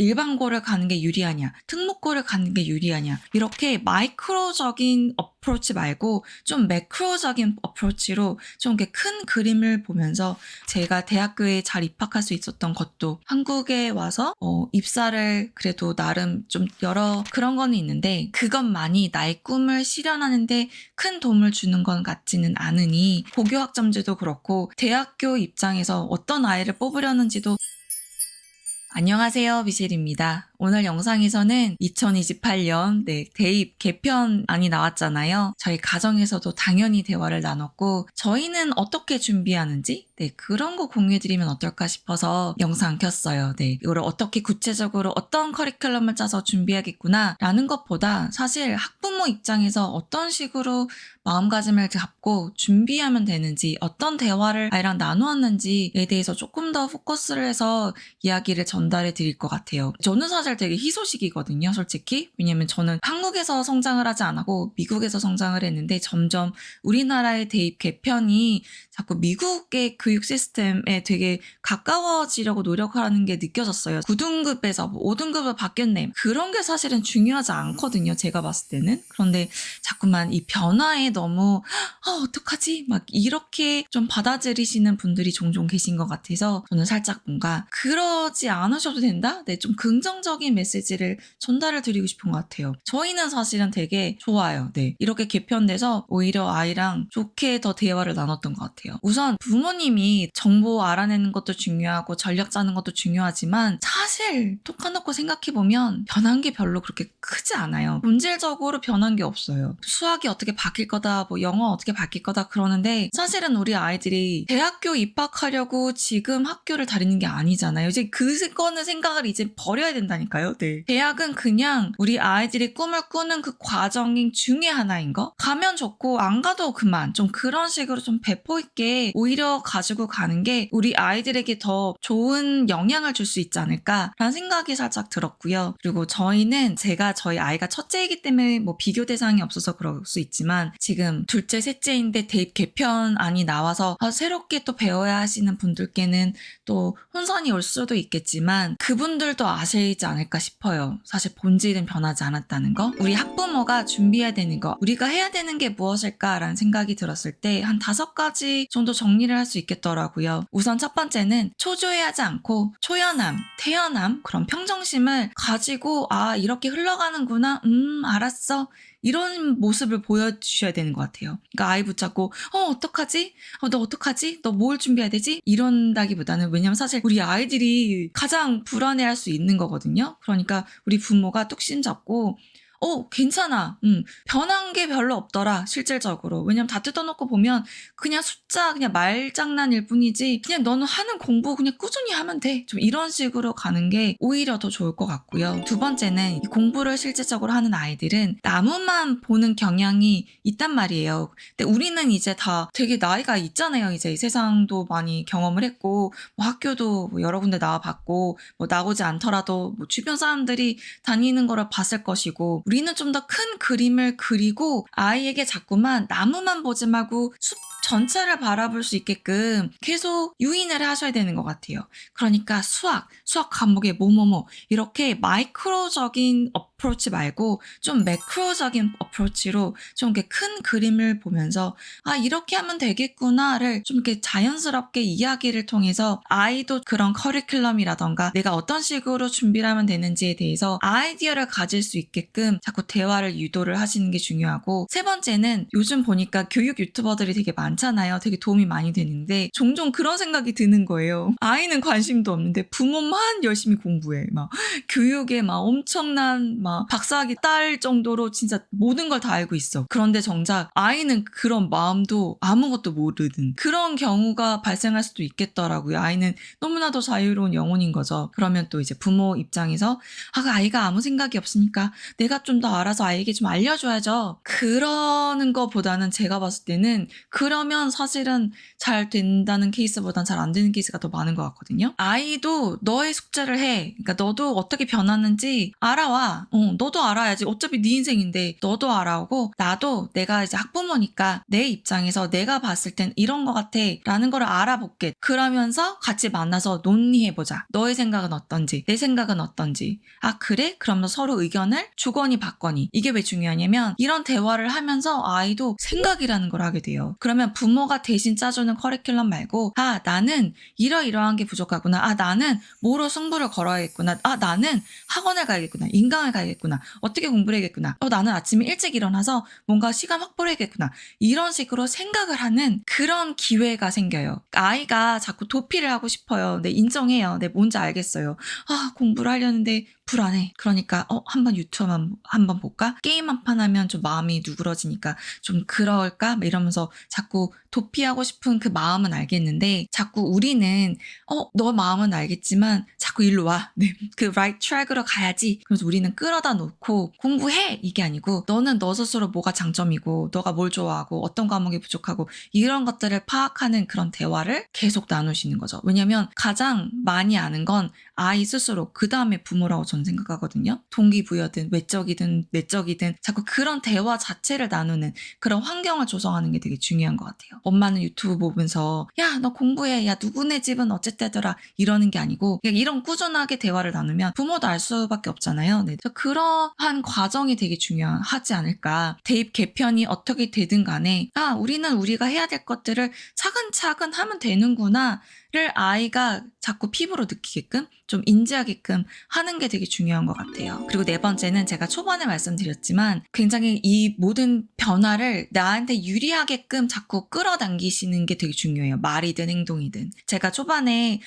일반고를 가는 게 유리하냐, 특목고를 가는 게 유리하냐, 이렇게 마이크로적인 어프로치 말고 좀 매크로적인 어프로치로 좀 이렇게 큰 그림을 보면서 제가 대학교에 잘 입학할 수 있었던 것도 한국에 와서 입사를 그래도 나름 좀 여러 그런 거는 있는데 그것만이 나의 꿈을 실현하는데 큰 도움을 주는 건 같지는 않으니 고교 학점제도 그렇고 대학교 입장에서 어떤 아이를 뽑으려는지도. 안녕하세요, 미셸입니다. 오늘 영상에서는 2028년 대입 개편안이 나왔잖아요. 저희 가정에서도 당연히 대화를 나눴고 저희는 어떻게 준비하는지 그런 거 공유해드리면 어떨까 싶어서 영상 켰어요. 이거를 어떻게 구체적으로 어떤 커리큘럼을 짜서 준비하겠구나 라는 것보다 사실 학부모 입장에서 어떤 식으로 마음가짐을 잡고 준비하면 되는지 어떤 대화를 아이랑 나누었는지에 대해서 조금 더 포커스를 해서 이야기를 전달해 드릴 것 같아요. 저는 사실 되게 희소식이거든요, 솔직히. 왜냐면 저는 한국에서 성장을 하지 않았고 미국에서 성장을 했는데 점점 우리나라의 대입 개편이 자꾸 미국의 교육 시스템에 되게 가까워지려고 노력하는 게 느껴졌어요. 9등급에서 5등급으로 바뀌었네. 그런 게 사실은 중요하지 않거든요, 제가 봤을 때는. 그런데 자꾸만 이 변화에 너무 어떡하지? 막 이렇게 좀 받아들이시는 분들이 종종 계신 것 같아서 저는 살짝 뭔가 그러지 않으셔도 된다? 좀 긍정적인 메시지를 전달을 드리고 싶은 것 같아요. 저희는 사실은 되게 좋아요. 이렇게 개편돼서 오히려 아이랑 좋게 더 대화를 나눴던 것 같아요. 우선 부모님이 정보 알아내는 것도 중요하고 전략 짜는 것도 중요하지만 사실 톡 까놓고 생각해보면 변한 게 별로 그렇게 크지 않아요. 본질적으로 변한 게 없어요. 수학이 어떻게 바뀔 거다, 뭐 영어 어떻게 바뀔 거다 그러는데 사실은 우리 아이들이 대학교 입학하려고 지금 학교를 다니는 게 아니잖아요. 이제 그거는 생각을 이제 버려야 된다니까요. 대학은 그냥 우리 아이들이 꿈을 꾸는 그 과정 중에 하나인 거. 가면 좋고 안 가도 그만. 좀 그런 식으로 좀 배포 있게 오히려 가지고 가는 게 우리 아이들에게 더 좋은 영향을 줄 수 있지 않을까라는 생각이 살짝 들었고요. 그리고 저희는 저희 아이가 첫째이기 때문에 뭐 비교 대상이 없어서 그럴 수 있지만 지금 둘째, 셋째인데 대입 개편안이 나와서 새롭게 또 배워야 하시는 분들께는 또 혼선이 올 수도 있겠지만 그분들도 아시지 않을까 싶어요. 사실 본질은 변하지 않았다는 거. 우리 학부모가 준비해야 되는 거. 우리가 해야 되는 게 무엇일까라는 생각이 들었을 때 한 5가지 정도 정리를 할 수 있겠더라고요. 우선 첫 번째는 초조해하지 않고 초연함, 태연함, 그런 평정심을 가지고 이렇게 흘러가는구나. 알았어. 이런 모습을 보여주셔야 되는 것 같아요. 그러니까 아이 붙잡고 어떡하지? 너 어떡하지? 너 뭘 준비해야 되지? 이런다기보다는 왜냐면 사실 우리 아이들이 가장 불안해할 수 있는 거거든요. 그러니까 우리 부모가 뚝심 잡고 괜찮아. 변한 게 별로 없더라, 실질적으로. 왜냐면 다 뜯어놓고 보면 그냥 숫자, 그냥 말장난일 뿐이지, 그냥 너는 하는 공부 그냥 꾸준히 하면 돼. 좀 이런 식으로 가는 게 오히려 더 좋을 것 같고요. 두 번째는 이 공부를 실질적으로 하는 아이들은 나무만 보는 경향이 있단 말이에요. 근데 우리는 이제 다 되게 나이가 있잖아요. 이제 세상도 많이 경험을 했고, 뭐 학교도 뭐 여러 군데 나와봤고, 뭐 나오지 않더라도 뭐 주변 사람들이 다니는 거를 봤을 것이고, 우리는 좀 더 큰 그림을 그리고 아이에게 자꾸만 나무만 보지 말고 숲 전체를 바라볼 수 있게끔 계속 유인을 하셔야 되는 것 같아요. 그러니까 수학 과목에 뭐뭐뭐 이렇게 마이크로적인 어프로치 말고 좀 매크로적인 어프로치로 좀 이렇게 큰 그림을 보면서 이렇게 하면 되겠구나를 좀 이렇게 자연스럽게 이야기를 통해서 아이도 그런 커리큘럼이라던가 내가 어떤 식으로 준비를 하면 되는지에 대해서 아이디어를 가질 수 있게끔 자꾸 대화를 유도를 하시는 게 중요하고, 세 번째는 요즘 보니까 교육 유튜버들이 되게 많잖아요. 되게 도움이 많이 되는데 종종 그런 생각이 드는 거예요. 아이는 관심도 없는데 부모만 열심히 공부해. 막 교육에 막 엄청난 막 박사학위 딸 정도로 진짜 모든 걸 다 알고 있어. 그런데 정작 아이는 그런 마음도 아무것도 모르는 그런 경우가 발생할 수도 있겠더라고요. 아이는 너무나도 자유로운 영혼인 거죠. 그러면 또 이제 부모 입장에서 아이가 아무 생각이 없으니까 내가 좀 더 알아서 아이에게 좀 알려줘야죠. 그러는 것보다는 제가 봤을 때는 그러면 사실은 잘 된다는 케이스보단 잘 안 되는 케이스가 더 많은 것 같거든요. 아이도 너의 숙제를 해. 그러니까 너도 어떻게 변하는지 알아와. 너도 알아야지. 어차피 네 인생인데 너도 알아오고 나도 내가 이제 학부모니까 내 입장에서 내가 봤을 땐 이런 거 같아 라는 걸 알아볼게. 그러면서 같이 만나서 논의해보자. 너의 생각은 어떤지 내 생각은 어떤지. 아 그래? 그럼 서로 의견을 주거니 받거니. 이게 왜 중요하냐면 이런 대화를 하면서 아이도 생각이라는 걸 하게 돼요. 그러면 부모가 대신 짜주는 커리큘럼 말고 아 나는 이러이러한 게 부족하구나. 아 나는 뭐로 승부를 걸어야겠구나. 아 나는 학원을 가야겠구나. 인강을 가야겠구나. 어떻게 공부를 해야겠구나. 나는 아침에 일찍 일어나서 뭔가 시간 확보를 해야겠구나. 이런 식으로 생각을 하는 그런 기회가 생겨요. 아이가 자꾸 도피를 하고 싶어요. 네, 인정해요. 네, 뭔지 알겠어요. 아, 공부를 하려는데 불안해. 그러니까 한번 유튜브 한번 볼까? 게임 한 판 하면 좀 마음이 누그러지니까 좀 그럴까? 막 이러면서 자꾸 도피하고 싶은 그 마음은 알겠는데 자꾸 우리는 너 마음은 알겠지만 자꾸 일로 와. 네, 그 right track으로 가야지. 그래서 우리는 끌어다 놓고 공부해! 이게 아니고 너는 너 스스로 뭐가 장점이고 너가 뭘 좋아하고 어떤 과목이 부족하고 이런 것들을 파악하는 그런 대화를 계속 나누시는 거죠. 왜냐면 가장 많이 아는 건 아이 스스로 그 다음에 부모라고 저는 생각하거든요. 동기부여든 외적이든 내적이든 자꾸 그런 대화 자체를 나누는 그런 환경을 조성하는 게 되게 중요한 것 같아요. 엄마는 유튜브 보면서 야 너 공부해 야 누구네 집은 어쨌대더라 이러는 게 아니고 이런 꾸준하게 대화를 나누면 부모도 알 수밖에 없잖아요. 네. 그러한 과정이 되게 중요하지 않을까. 대입 개편이 어떻게 되든 간에 우리는 우리가 해야 될 것들을 차근차근 하면 되는구나 를 아이가 자꾸 피부로 느끼게끔 좀 인지하게끔 하는 게 되게 중요한 것 같아요. 그리고 네 번째는 제가 초반에 말씀드렸지만 굉장히 이 모든 변화를 나한테 유리하게끔 자꾸 끌어당기시는 게 되게 중요해요. 말이든 행동이든. 제가 초반에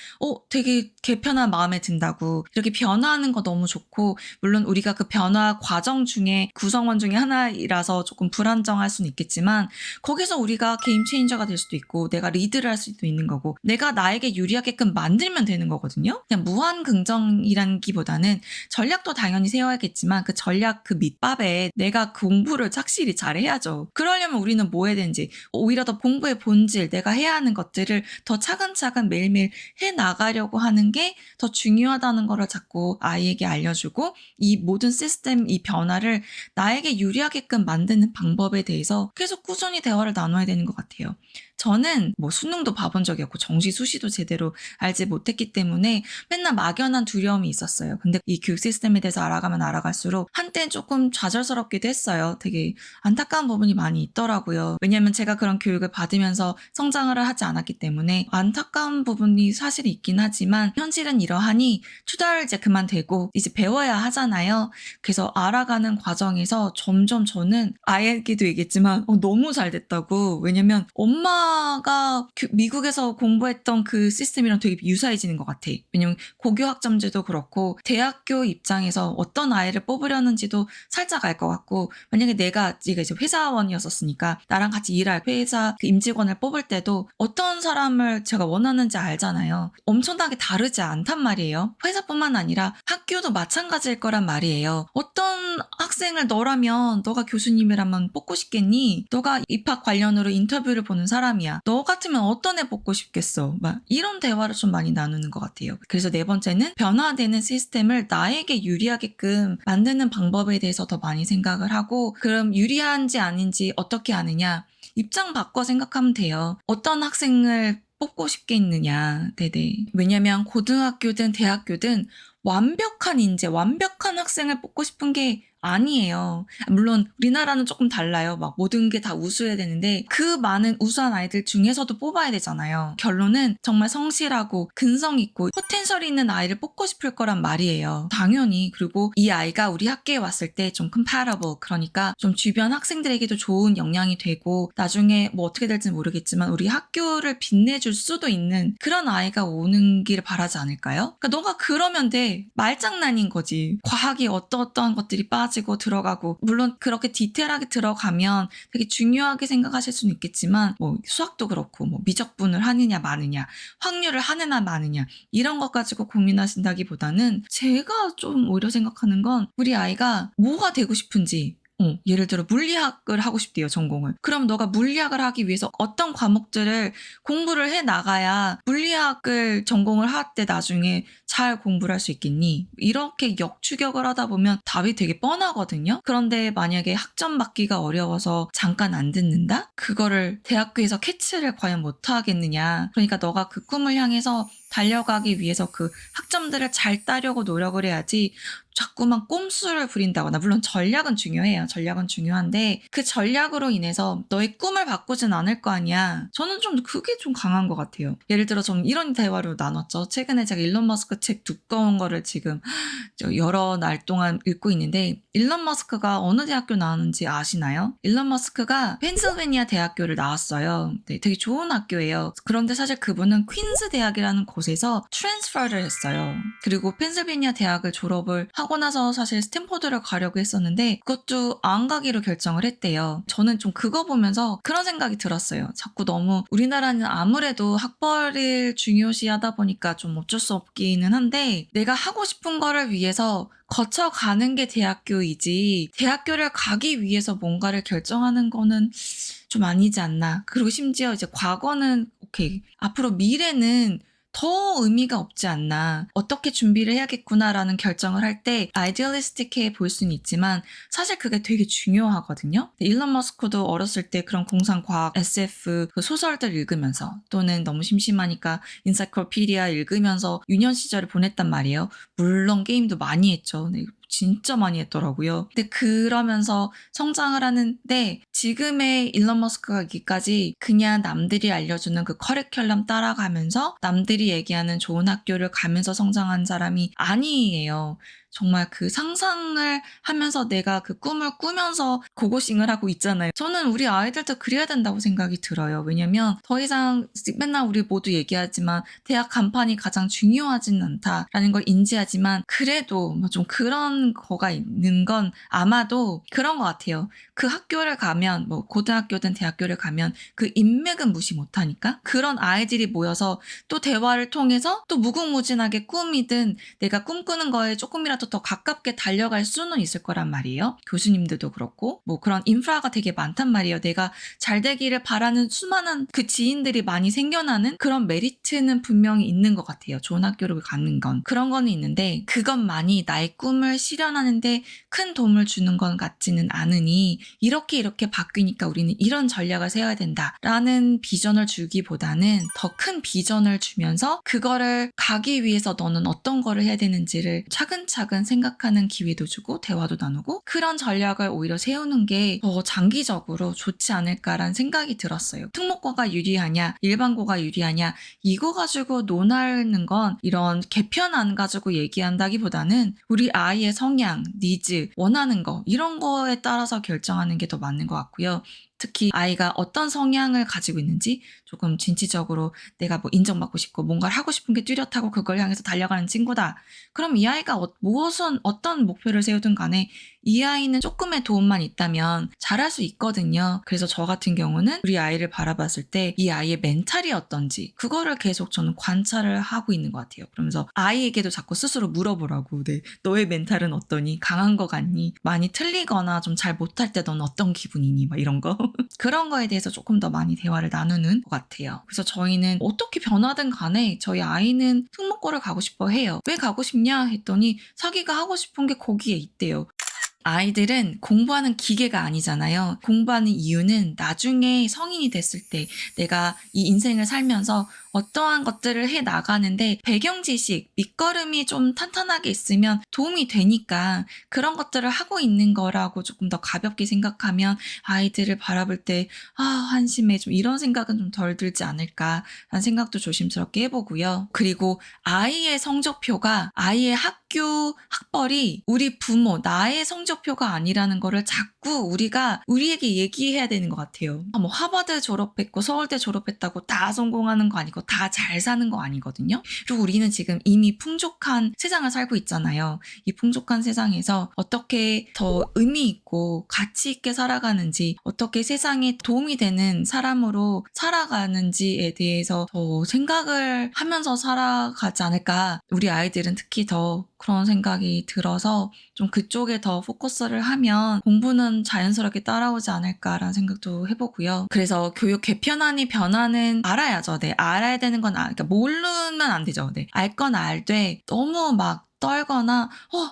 되게 개편한 마음에 든다고 이렇게 변화하는 거 너무 좋고 물론 우리가 그 변화 과정 중에 구성원 중에 하나이라서 조금 불안정할 수는 있겠지만 거기서 우리가 게임 체인저가 될 수도 있고 내가 리드를 할 수도 있는 거고 내가 나에게 유리하게끔 만들면 되는 거거든요. 그냥 무한 긍정이라는 기보다는 전략도 당연히 세워야겠지만 그 전략 그 밑밥에 내가 공부를 착실히 잘 해야죠. 그러려면 우리는 뭐 해야 되는지 오히려 더 공부의 본질 내가 해야 하는 것들을 더 차근차근 매일매일 해 나가려고 하는 게 더 중요하다는 거를 자꾸 아이에게 알려주고 이 모든 시스템 이 변화를 나에게 유리하게끔 만드는 방법에 대해서 계속 꾸준히 대화를 나눠야 되는 것 같아요. 저는 뭐 수능도 봐본 적이 없고 정시 수시도 제대로 알지 못했기 때문에 맨날 막연한 두려움이 있었어요. 근데 이 교육 시스템에 대해서 알아가면 알아갈수록 한때는 조금 좌절스럽기도 했어요. 되게 안타까운 부분이 많이 있더라고요. 왜냐면 제가 그런 교육을 받으면서 성장을 하지 않았기 때문에 안타까운 부분이 사실 있긴 하지만 현실은 이러하니 투자를 이제 그만두고 이제 배워야 하잖아요. 그래서 알아가는 과정에서 점점 저는 아이에게도 얘기했지만 너무 잘 됐다고. 왜냐면 엄마가 미국에서 공부했던 그 시스템이랑 되게 유사해지는 것 같아. 왜냐면 고교 학점제도 그렇고 대학교 입장에서 어떤 아이를 뽑으려는지도 살짝 알 것 같고 만약에 내가 이제 회사원이었었으니까 나랑 같이 일할 회사 그 임직원을 뽑을 때도 어떤 사람을 제가 원하는지 알잖아요. 엄청나게 다르지 않단 말이에요. 회사뿐만 아니라 학교도 마찬가지일 거란 말이에요. 어떤 학생을 너라면 너가 교수님이라면 뽑고 싶겠니? 너가 입학 관련으로 인터뷰를 보는 사람이야. 너 같으면 어떤 애 뽑고 싶겠어? 막 이런 대화를 좀 많이 나누는 것 같아요. 그래서 네 번째는 변화되는 시스템을 나에게 유리하게끔 만드는 방법에 대해서 더 많이 생각을 하고 그럼 유리한지 아닌지 어떻게 아느냐? 입장 바꿔 생각하면 돼요. 어떤 학생을 뽑고 싶겠느냐. 네네. 왜냐면 고등학교든 대학교든 완벽한 인재, 완벽한 학생을 뽑고 싶은 게 아니에요. 물론 우리나라는 조금 달라요. 막 모든 게 다 우수해야 되는데 그 많은 우수한 아이들 중에서도 뽑아야 되잖아요. 결론은 정말 성실하고 근성 있고 포텐셜이 있는 아이를 뽑고 싶을 거란 말이에요. 당연히. 그리고 이 아이가 우리 학교에 왔을 때 좀 compatible, 그러니까 좀 주변 학생들에게도 좋은 영향이 되고 나중에 뭐 어떻게 될지 모르겠지만 우리 학교를 빛내줄 수도 있는 그런 아이가 오는 길을 바라지 않을까요? 그러니까 너가 그러면 돼. 말장난인 거지. 과학이 어떠어떠한 것들이 빠지고 들어가고 물론 그렇게 디테일하게 들어가면 되게 중요하게 생각하실 수는 있겠지만 뭐 수학도 그렇고 뭐 미적분을 하느냐 마느냐 확률을 하느냐 마느냐 이런 것 가지고 고민하신다기보다는 제가 좀 오히려 생각하는 건 우리 아이가 뭐가 되고 싶은지 예를 들어 물리학을 하고 싶대요, 전공을. 그럼 너가 물리학을 하기 위해서 어떤 과목들을 공부를 해 나가야 물리학을 전공을 할 때 나중에 잘 공부를 할 수 있겠니? 이렇게 역추격을 하다 보면 답이 되게 뻔하거든요. 그런데 만약에 학점 받기가 어려워서 잠깐 안 듣는다? 그거를 대학교에서 캐치를 과연 못 하겠느냐? 그러니까 너가 그 꿈을 향해서 달려가기 위해서 그 학점들을 잘 따려고 노력을 해야지 자꾸만 꼼수를 부린다거나, 물론 전략은 중요해요. 전략은 중요한데 그 전략으로 인해서 너의 꿈을 바꾸진 않을 거 아니야. 저는 좀 그게 좀 강한 것 같아요. 예를 들어 좀 이런 대화로 나눴죠. 최근에 제가 일론 머스크 책 두꺼운 거를 지금 여러 날 동안 읽고 있는데, 일론 머스크가 어느 대학교 나왔는지 아시나요? 일론 머스크가 펜실베니아 대학교를 나왔어요. 네, 되게 좋은 학교예요. 그런데 사실 그분은 퀸즈 대학이라는 곳에서 트랜스퍼를 했어요. 그리고 펜실베니아 대학을 졸업을 하고 나서 사실 스탠포드를 가려고 했었는데 그것도 안 가기로 결정을 했대요. 저는 좀 그거 보면서 그런 생각이 들었어요. 자꾸 너무 우리나라는 아무래도 학벌을 중요시하다 보니까 좀 어쩔 수 없기는 한데, 내가 하고 싶은 거를 위해서 거쳐가는 게 대학교이지 대학교를 가기 위해서 뭔가를 결정하는 거는 좀 아니지 않나. 그리고 심지어 이제 과거는 오케이, 앞으로 미래는 더 의미가 없지 않나. 어떻게 준비를 해야겠구나라는 결정을 할 때 아이디얼리스틱해 보일 수는 있지만 사실 그게 되게 중요하거든요. 일론 머스크도 어렸을 때 그런 공상과학 SF 그 소설들 읽으면서, 또는 너무 심심하니까 인사이클피디아 읽으면서 유년 시절을 보냈단 말이에요. 물론 게임도 많이 했죠. 네, 진짜 많이 했더라고요. 근데 그러면서 성장을 하는데 지금의 일론 머스크가 여기까지 그냥 남들이 알려주는 그 커리큘럼 따라가면서 남들이 얘기하는 좋은 학교를 가면서 성장한 사람이 아니에요. 정말 그 상상을 하면서 내가 그 꿈을 꾸면서 고고싱을 하고 있잖아요. 저는 우리 아이들도 그래야 된다고 생각이 들어요. 왜냐면 더 이상 맨날 우리 모두 얘기하지만 대학 간판이 가장 중요하진 않다라는 걸 인지하지만, 그래도 뭐 좀 그런 거가 있는 건 아마도 그런 것 같아요. 그 학교를 가면, 뭐 고등학교든 대학교를 가면 그 인맥은 무시 못하니까 그런 아이들이 모여서 또 대화를 통해서 또 무궁무진하게 꿈이든 내가 꿈꾸는 거에 조금이라도 더 가깝게 달려갈 수는 있을 거란 말이에요. 교수님들도 그렇고 뭐 그런 인프라가 되게 많단 말이에요. 내가 잘 되기를 바라는 수많은 그 지인들이 많이 생겨나는 그런 메리트는 분명히 있는 것 같아요. 좋은 학교를 가는 건. 그런 거는 있는데 그것만이 나의 꿈을 실현하는데 큰 도움을 주는 건 같지는 않으니, 이렇게 바뀌니까 우리는 이런 전략을 세워야 된다라는 비전을 주기보다는 더 큰 비전을 주면서 그거를 가기 위해서 너는 어떤 거를 해야 되는지를 차근차근 생각하는 기회도 주고 대화도 나누고, 그런 전략을 오히려 세우는 게 더 장기적으로 좋지 않을까라는 생각이 들었어요. 특목고가 유리하냐 일반고가 유리하냐 이거 가지고 논하는 건 이런 개편 안 가지고 얘기한다기보다는 우리 아이의 성향, 니즈, 원하는 거 이런 거에 따라서 결정하는 게 더 맞는 것 같고요. 특히 아이가 어떤 성향을 가지고 있는지 조금 진취적으로 내가 뭐 인정받고 싶고 뭔가를 하고 싶은 게 뚜렷하고 그걸 향해서 달려가는 친구다. 그럼 이 아이가 무엇은 어떤 목표를 세우든 간에 이 아이는 조금의 도움만 있다면 잘할 수 있거든요. 그래서 저 같은 경우는 우리 아이를 바라봤을 때 이 아이의 멘탈이 어떤지 그거를 계속 저는 관찰을 하고 있는 것 같아요. 그러면서 아이에게도 자꾸 스스로 물어보라고. 네, 너의 멘탈은 어떠니? 강한 거 같니? 많이 틀리거나 좀 잘 못할 때 넌 어떤 기분이니? 막 이런 거. 그런 거에 대해서 조금 더 많이 대화를 나누는 것 같아요. 그래서 저희는 어떻게 변하든 간에 저희 아이는 특목고를 가고 싶어 해요. 왜 가고 싶냐 했더니 자기가 하고 싶은 게 거기에 있대요. 아이들은 공부하는 기계가 아니잖아요. 공부하는 이유는 나중에 성인이 됐을 때 내가 이 인생을 살면서 어떠한 것들을 해 나가는데 배경 지식, 밑거름이 좀 탄탄하게 있으면 도움이 되니까 그런 것들을 하고 있는 거라고 조금 더 가볍게 생각하면 아이들을 바라볼 때 한심해, 좀 이런 생각은 좀 덜 들지 않을까라는 생각도 조심스럽게 해보고요. 그리고 아이의 성적표가, 아이의 학교 학벌이 우리 부모, 나의 성적표가 아니라는 거를 자꾸 우리가 우리에게 얘기해야 되는 것 같아요. 뭐 하버드 졸업했고 서울대 졸업했다고 다 성공하는 거 아니고 다 잘 사는 거 아니거든요. 그리고 우리는 지금 이미 풍족한 세상을 살고 있잖아요. 이 풍족한 세상에서 어떻게 더 의미 있고 가치 있게 살아가는지, 어떻게 세상에 도움이 되는 사람으로 살아가는지에 대해서 더 생각을 하면서 살아가지 않을까. 우리 아이들은 특히 더 그런 생각이 들어서 좀 그쪽에 더 포커스를 하면 공부는 자연스럽게 따라오지 않을까라는 생각도 해보고요. 그래서 교육 개편안이 변화는 알아야죠. 네, 알아야 되는 건 그러니까 모르면 안 되죠. 네, 알 건 알되 너무 막 떨거나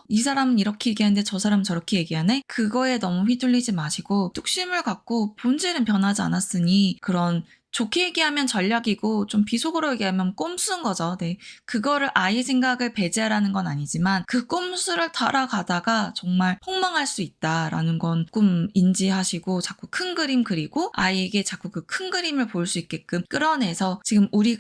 이 사람은 이렇게 얘기하는데 저 사람은 저렇게 얘기하네? 그거에 너무 휘둘리지 마시고 뚝심을 갖고 본질은 변하지 않았으니 그런 좋게 얘기하면 전략이고 좀 비속어로 얘기하면 꼼수인 거죠. 네. 그거를 아이 생각을 배제하라는 건 아니지만 그 꼼수를 따라가다가 정말 폭망할 수 있다라는 건 조금 인지하시고 자꾸 큰 그림 그리고 아이에게 자꾸 그 큰 그림을 볼 수 있게끔 끌어내서 지금 우리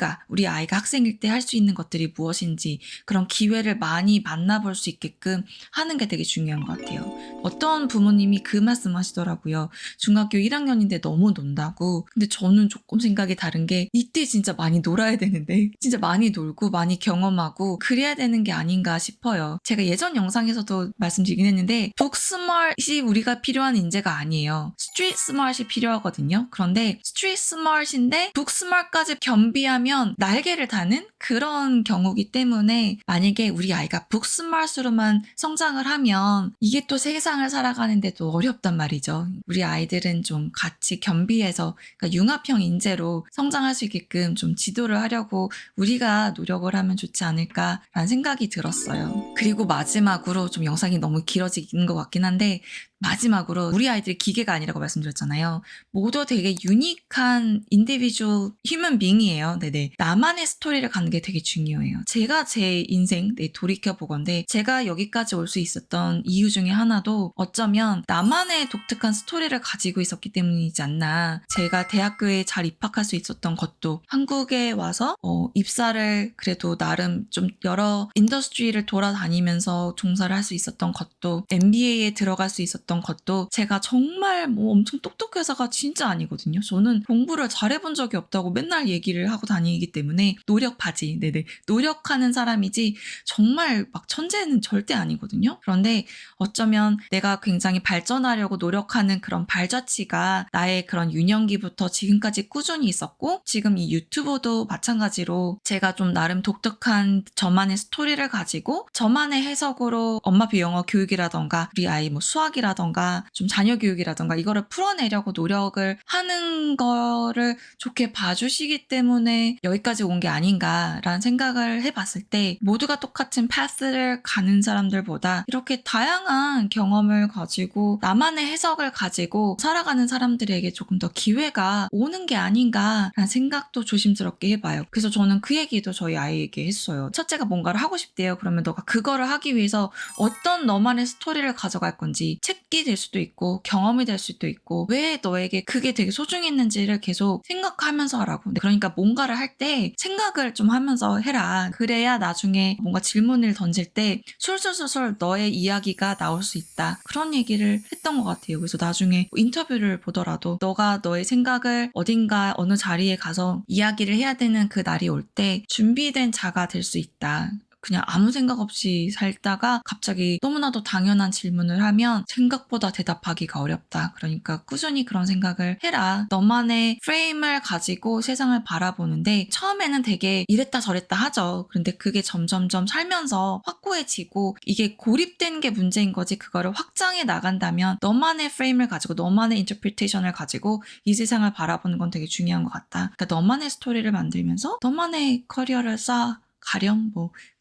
아이가 학생일 때 할 수 있는 것들이 무엇인지 그런 기회를 많이 만나볼 수 있게끔 하는 게 되게 중요한 것 같아요. 어떤 부모님이 그 말씀 하시더라고요. 중학교 1학년인데 너무 논다고. 근데 저는 조금 생각이 다른 게 이때 진짜 많이 놀아야 되는데 진짜 많이 놀고 많이 경험하고 그래야 되는 게 아닌가 싶어요. 제가 예전 영상에서도 말씀드리긴 했는데 북 스마트이 우리가 필요한 인재가 아니에요. 스트리트 스마트이 필요하거든요. 그런데 스트리트 스마트인데 북 스마트까지 겸비하면 날개를 다는 그런 경우기 때문에 만약에 우리 아이가 북 스마트로만 성장을 하면 이게 또 세상을 살아가는데도 어렵단 말이죠. 우리 아이들은 좀 같이 겸비해서 그러니까 융합형 인재로 성장할 수 있게끔 좀 지도를 하려고 우리가 노력을 하면 좋지 않을까라는 생각이 들었어요. 그리고 마지막으로 좀 영상이 너무 길어지는 것 같긴 한데 마지막으로 우리 아이들이 기계가 아니라고 말씀드렸잖아요. 모두 되게 유니크한 인디비주얼 휴먼 빙이에요. 네네. 나만의 스토리를 가는 게 되게 중요해요. 제가 제 인생 돌이켜보건데 제가 여기까지 올 수 있었던 이유 중에 하나도 어쩌면 나만의 독특한 스토리를 가지고 있었기 때문이지 않나. 제가 대학교에 잘 입학할 수 있었던 것도 한국에 와서 입사를 그래도 나름 좀 여러 인더스트리를 돌아다니면서 종사를 할 수 있었던 것도 MBA에 들어갈 수 있었던 것도 제가 정말 뭐 엄청 똑똑해서가 진짜 아니거든요. 저는 공부를 잘해본 적이 없다고 맨날 얘기를 하고 다니기 때문에 노력하지. 네네. 노력하는 사람이지 정말 막 천재는 절대 아니거든요. 그런데 어쩌면 내가 굉장히 발전하려고 노력하는 그런 발자취가 나의 그런 유년기부터 지금까지 꾸준히 있었고 지금 이 유튜브도 마찬가지로 제가 좀 나름 독특한 저만의 스토리를 가지고 저만의 해석으로 엄마표 영어 교육이라던가 우리 아이 뭐 수학이라던가 좀 자녀 교육이라던가 이거를 풀어내려고 노력을 하는 거를 좋게 봐주시기 때문에 여기까지 온 게 아닌가라는 생각을 해봤을 때 모두가 똑같은 파스를 가는 사람들보다 이렇게 다양한 경험을 가지고 나만의 해석을 가지고 살아가는 사람들에게 조금 더 기회가 오는 게 아닌가라는 생각도 조심스럽게 해봐요. 그래서 저는 그 얘기도 저희 아이에게 했어요. 첫째가 뭔가를 하고 싶대요. 그러면 너가 그거를 하기 위해서 어떤 너만의 스토리를 가져갈 건지 책이 될 수도 있고 경험이 될 수도 있고 왜 너에게 그게 되게 소중했는지를 계속 생각하면서 하라고. 그러니까 뭔가를 할 때 생각을 좀 하면서 해라. 그래야 나중에 뭔가 질문을 던질 때 술술술술 너의 이야기가 나올 수 있다. 그런 얘기를 했던 것 같아요. 그래서 나중에 인터뷰를 보더라도 너가 너의 생각을 어딘가 어느 자리에 가서 이야기를 해야 되는 그 날이 올 때 준비된 자가 될 수 있다. 그냥 아무 생각 없이 살다가 갑자기 너무나도 당연한 질문을 하면 생각보다 대답하기가 어렵다. 그러니까 꾸준히 그런 생각을 해라. 너만의 프레임을 가지고 세상을 바라보는데 처음에는 되게 이랬다 저랬다 하죠. 그런데 그게 점점점 살면서 확고해지고 이게 고립된 게 문제인 거지 그거를 확장해 나간다면 너만의 프레임을 가지고 너만의 인터프리테이션을 가지고 이 세상을 바라보는 건 되게 중요한 것 같다. 그러니까 너만의 스토리를 만들면서 너만의 커리어를 쌓아가렴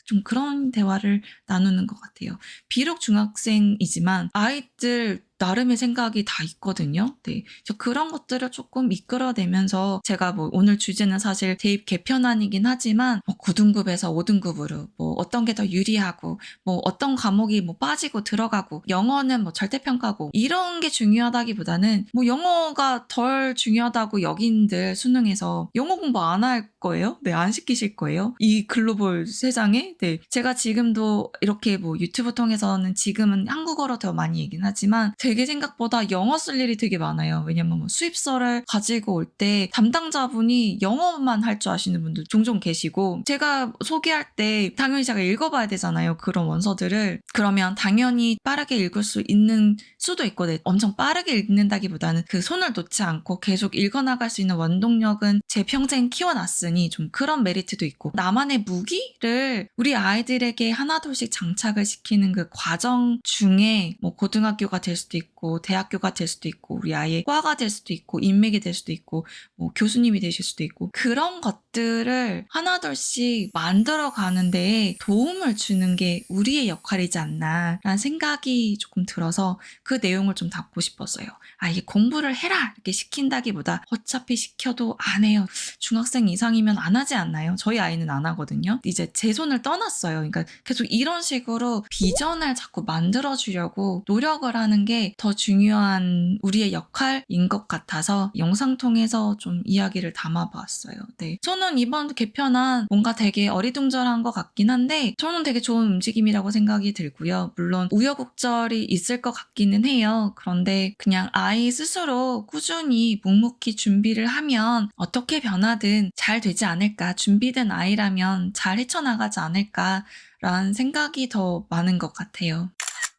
좀 그런 대화를 나누는 것 같아요. 비록 중학생이지만 아이들 나름의 생각이 다 있거든요. 네. 그런 것들을 조금 이끌어내면서 제가 뭐 오늘 주제는 사실 대입 개편안이긴 하지만 뭐 9등급에서 5등급으로 뭐 어떤 게 더 유리하고 뭐 어떤 과목이 뭐 빠지고 들어가고 영어는 뭐 절대평가고 이런 게 중요하다기보다는 뭐 영어가 덜 중요하다고 여긴들 수능에서 영어 공부 안 할 거예요? 네, 안 시키실 거예요? 이 글로벌 세상에? 네. 제가 지금도 이렇게 뭐 유튜브 통해서는 지금은 한국어로 더 많이 얘기는 하지만 되게 생각보다 영어 쓸 일이 되게 많아요. 왜냐면 뭐 수입서를 가지고 올 때 담당자분이 영어만 할 줄 아시는 분들 종종 계시고, 제가 소개할 때 당연히 제가 읽어봐야 되잖아요. 그런 원서들을. 그러면 당연히 빠르게 읽을 수 있는 수도 있고, 네, 엄청 빠르게 읽는다기보다는 그 손을 놓지 않고 계속 읽어나갈 수 있는 원동력은 제 평생 키워놨으니 좀 그런 메리트도 있고, 나만의 무기를 우리 아이들에게 하나둘씩 장착을 시키는 그 과정 중에 뭐 고등학교가 될 수도 있고 대학교가 될 수도 있고 우리 아이의 과가 될 수도 있고 인맥이 될 수도 있고 뭐 교수님이 되실 수도 있고, 그런 것들을 하나둘씩 만들어가는 데에 도움을 주는 게 우리의 역할이지 않나 라는 생각이 조금 들어서 그 내용을 좀 담고 싶었어요. 이게 공부를 해라 이렇게 시킨다기보다 어차피 시켜도 안 해요. 중학생 이상이면 안 하지 않나요? 저희 아이는 안 하거든요. 이제 제 손을 떠났어요. 그러니까 계속 이런 식으로 비전을 자꾸 만들어주려고 노력을 하는 게 더 중요한 우리의 역할인 것 같아서 영상 통해서 좀 이야기를 담아봤어요. 네. 저는 이번 개편안 뭔가 되게 어리둥절한 것 같긴 한데 저는 되게 좋은 움직임이라고 생각이 들고요. 물론 우여곡절이 있을 것 같기는 해요. 그런데 그냥 아이 스스로 꾸준히 묵묵히 준비를 하면 어떻게 변하든 잘 되지 않을까, 준비된 아이라면 잘 헤쳐나가지 않을까라는 생각이 더 많은 것 같아요.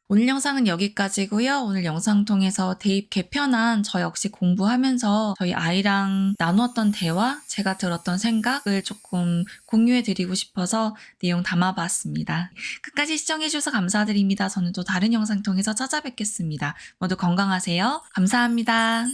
오늘 영상은 여기까지고요. 오늘 영상 통해서 대입 개편안 저 역시 공부하면서 저희 아이랑 나누었던 대화, 제가 들었던 생각을 조금 공유해드리고 싶어서 내용 담아봤습니다. 끝까지 시청해주셔서 감사드립니다. 저는 또 다른 영상 통해서 찾아뵙겠습니다. 모두 건강하세요. 감사합니다.